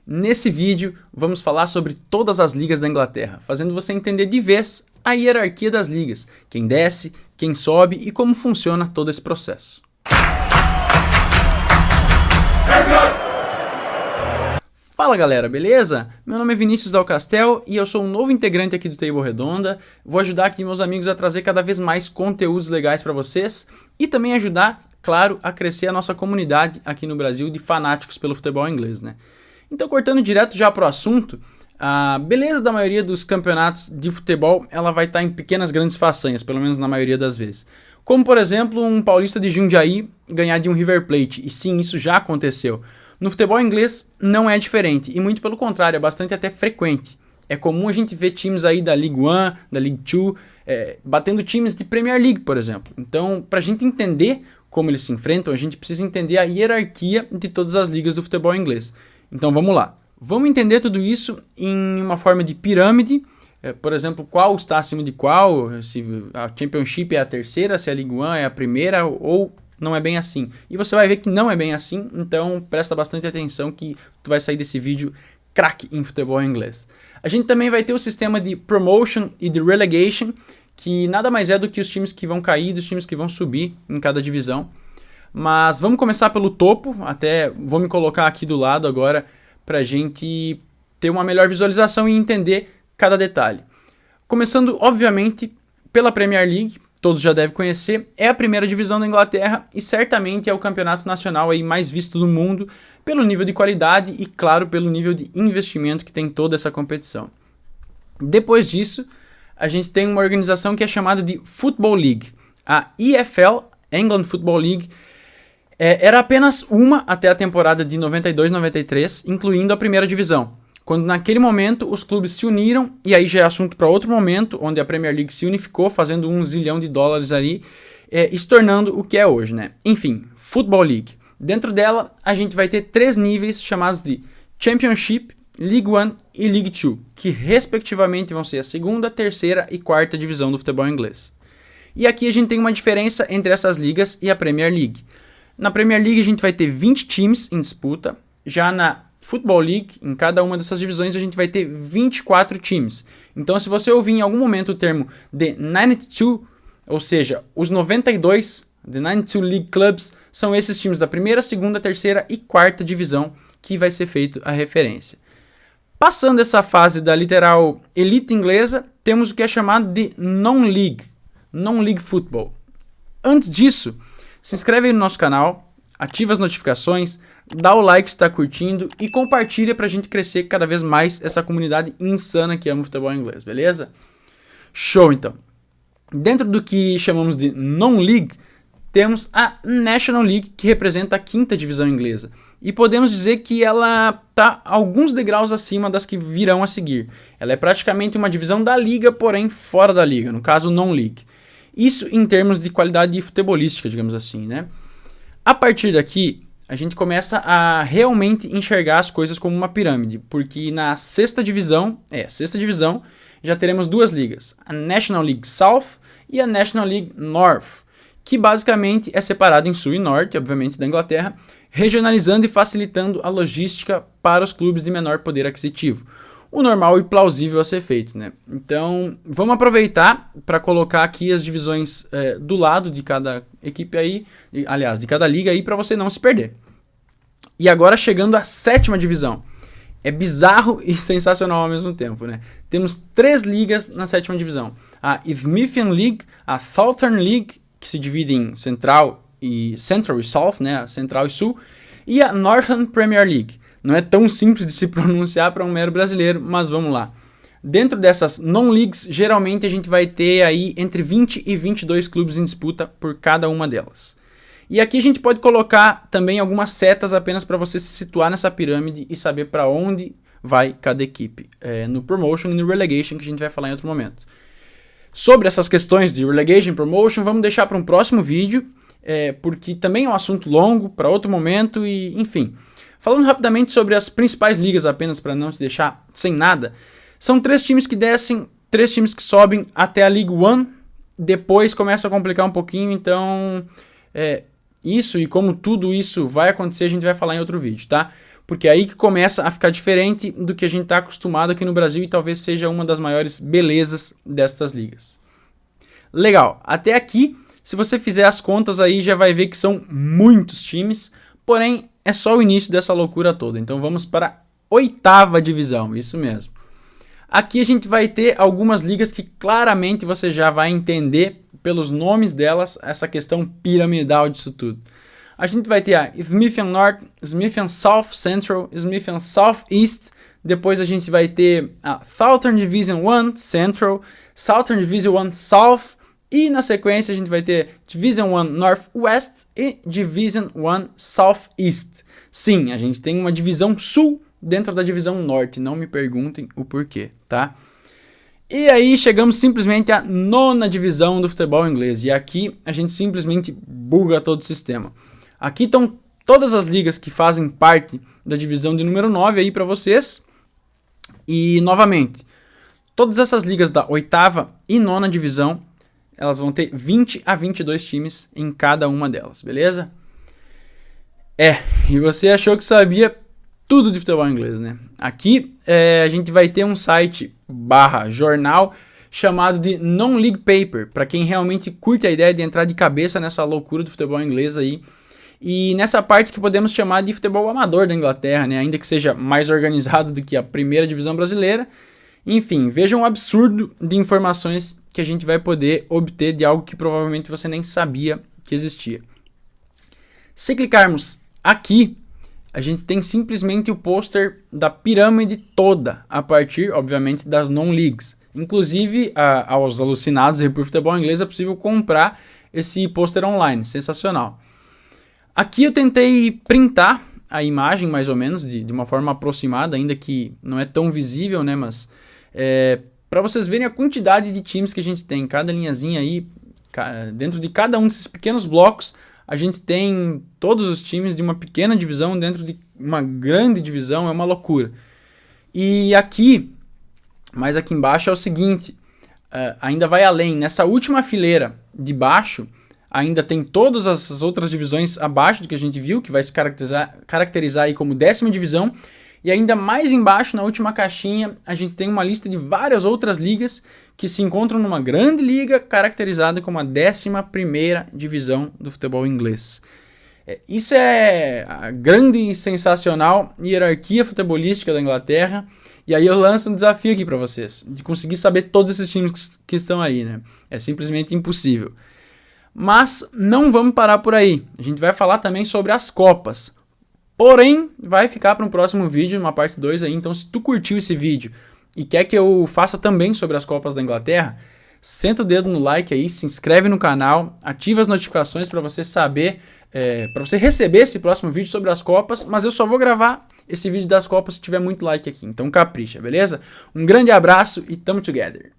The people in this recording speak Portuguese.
Nesse vídeo, vamos falar sobre todas as ligas da Inglaterra, fazendo você entender de vez a hierarquia das ligas, quem desce, quem sobe e como funciona todo esse processo. Fala galera, beleza? Meu nome é Vinícius Dal Castel e eu sou um novo integrante aqui do Table Redonda. Vou ajudar aqui meus amigos a trazer cada vez mais conteúdos legais para vocês e também ajudar, claro, a crescer a nossa comunidade aqui no Brasil de fanáticos pelo futebol inglês, né? Então, cortando direto já para o assunto, a beleza da maioria dos campeonatos de futebol ela vai estar em pequenas grandes façanhas, pelo menos na maioria das vezes. Como, por exemplo, um paulista de Jundiaí ganhar de um River Plate, e sim, isso já aconteceu. No futebol inglês não é diferente, e muito pelo contrário, é bastante até frequente. É comum a gente ver times aí da League One, da League Two, batendo times de Premier League, por exemplo. Então, para a gente entender como eles se enfrentam, a gente precisa entender a hierarquia de todas as ligas do futebol inglês. Então vamos lá. Vamos entender tudo isso em uma forma de pirâmide, por exemplo, qual está acima de qual, se a Championship é a terceira, se a League One é a primeira ou não é bem assim. E você vai ver que não é bem assim, então presta bastante atenção que tu vai sair desse vídeo craque em futebol inglês. A gente também vai ter o sistema de promotion e de relegation, que nada mais é do que os times que vão cair e os times que vão subir em cada divisão. Mas vamos começar pelo topo, até vou me colocar aqui do lado agora para a gente ter uma melhor visualização e entender cada detalhe. Começando, obviamente, pela Premier League, todos já devem conhecer, é a primeira divisão da Inglaterra e certamente é o campeonato nacional aí mais visto do mundo pelo nível de qualidade e, claro, pelo nível de investimento que tem toda essa competição. Depois disso, a gente tem uma organização que é chamada de Football League. A EFL, England Football League, era apenas uma até a temporada de 92-93, incluindo a primeira divisão, quando naquele momento os clubes se uniram, e aí já é assunto para outro momento, onde a Premier League se unificou, fazendo $1 zilhão ali, e se tornando o que é hoje, né? Enfim, Football League. Dentro dela, a gente vai ter 3 níveis chamados de Championship, League One e League Two, que respectivamente vão ser a segunda, terceira e quarta divisão do futebol inglês. E aqui a gente tem uma diferença entre essas ligas e a Premier League. Na Premier League a gente vai ter 20 times em disputa, já na Football League, em cada uma dessas divisões, a gente vai ter 24 times. Então, se você ouvir em algum momento o termo The 92, ou seja, os 92, The 92 League Clubs, são esses times da primeira, segunda, terceira e quarta divisão que vai ser feito a referência. Passando essa fase da literal elite inglesa, temos o que é chamado de Non-League Football. Antes disso, se inscreve aí no nosso canal, ativa as notificações, dá o like se está curtindo e compartilha para a gente crescer cada vez mais essa comunidade insana que ama o futebol inglês, beleza? Show então! Dentro do que chamamos de Non-League, temos a National League, que representa a quinta divisão inglesa. E podemos dizer que ela está alguns degraus acima das que virão a seguir. Ela é praticamente uma divisão da liga, porém fora da liga, no caso Non-League. Isso em termos de qualidade futebolística, digamos assim, né? A partir daqui, a gente começa a realmente enxergar as coisas como uma pirâmide, porque na sexta divisão, já teremos 2 ligas, a National League South e a National League North, que basicamente é separado em sul e norte, obviamente, da Inglaterra, regionalizando e facilitando a logística para os clubes de menor poder aquisitivo. O normal e plausível a ser feito, né? Então, vamos aproveitar para colocar aqui as divisões do lado de cada equipe aí, aliás, de cada liga aí, para você não se perder. E agora chegando à 7ª divisão. É bizarro e sensacional ao mesmo tempo, né? Temos 3 ligas na 7ª divisão. A Isthmian League, a Southern League, que se divide em Central e South, né? Central e Sul, e a Northern Premier League. Não é tão simples de se pronunciar para um mero brasileiro, mas vamos lá. Dentro dessas non-leagues, geralmente a gente vai ter aí entre 20 e 22 clubes em disputa por cada uma delas. E aqui a gente pode colocar também algumas setas apenas para você se situar nessa pirâmide e saber para onde vai cada equipe. No Promotion e no Relegation, que a gente vai falar em outro momento. Sobre essas questões de Relegation e Promotion, vamos deixar para um próximo vídeo, porque também é um assunto longo, para outro momento e enfim... Falando rapidamente sobre as principais ligas, apenas para não te deixar sem nada, são 3 times que descem, 3 times que sobem até a League One, depois começa a complicar um pouquinho, então isso e como tudo isso vai acontecer a gente vai falar em outro vídeo, tá? porque é aí que começa a ficar diferente do que a gente está acostumado aqui no Brasil e talvez seja uma das maiores belezas destas ligas. Legal, até aqui, se você fizer as contas aí, já vai ver que são muitos times, porém é só o início dessa loucura toda. Então vamos para a 8ª divisão, isso mesmo. Aqui a gente vai ter algumas ligas que claramente você já vai entender pelos nomes delas, essa questão piramidal disso tudo. A gente vai ter a Smith North, Smith South Central, Smith South East, depois a gente vai ter a Southern Division 1 Central, Southern Division 1 South, e na sequência a gente vai ter Division 1 Northwest e Division 1 Southeast. Sim, a gente tem uma divisão sul dentro da divisão norte, não me perguntem o porquê, tá? E aí chegamos simplesmente à 9ª divisão do futebol inglês, e aqui a gente simplesmente buga todo o sistema. Aqui estão todas as ligas que fazem parte da divisão de número 9 aí para vocês, e novamente, todas essas ligas da 8ª e 9ª divisão, elas vão ter 20 a 22 times em cada uma delas, beleza? E você achou que sabia tudo de futebol inglês, né? Aqui a gente vai ter um site /jornal chamado de Non-League Paper, para quem realmente curte a ideia de entrar de cabeça nessa loucura do futebol inglês aí. E nessa parte que podemos chamar de futebol amador da Inglaterra, né? Ainda que seja mais organizado do que a 1ª divisão brasileira. Enfim, vejam o absurdo de informações que a gente vai poder obter de algo que provavelmente você nem sabia que existia. Se clicarmos aqui, a gente tem simplesmente o pôster da pirâmide toda, a partir, obviamente, das non-leagues. Inclusive, aos alucinados por futebol inglês é possível comprar esse pôster online, sensacional. Aqui eu tentei printar a imagem, mais ou menos, de uma forma aproximada, ainda que não é tão visível, né, mas para vocês verem a quantidade de times que a gente tem, cada linhazinha aí, dentro de cada um desses pequenos blocos, a gente tem todos os times de uma pequena divisão dentro de uma grande divisão, é uma loucura. E aqui, mais aqui embaixo é o seguinte, ainda vai além, nessa última fileira de baixo, ainda tem todas as outras divisões abaixo do que a gente viu, que vai se caracterizar aí como 10ª divisão, e ainda mais embaixo, na última caixinha, a gente tem uma lista de várias outras ligas que se encontram numa grande liga caracterizada como a 11ª divisão do futebol inglês. Isso é a grande e sensacional hierarquia futebolística da Inglaterra, e aí eu lanço um desafio aqui para vocês, de conseguir saber todos esses times que estão aí, né? É simplesmente impossível. Mas não vamos parar por aí, a gente vai falar também sobre as Copas. Porém, vai ficar para um próximo vídeo, uma parte 2 aí, então se tu curtiu esse vídeo e quer que eu faça também sobre as Copas da Inglaterra, senta o dedo no like aí, se inscreve no canal, ativa as notificações para você saber, para você receber esse próximo vídeo sobre as Copas, mas eu só vou gravar esse vídeo das Copas se tiver muito like aqui, então capricha, beleza? Um grande abraço e tamo together!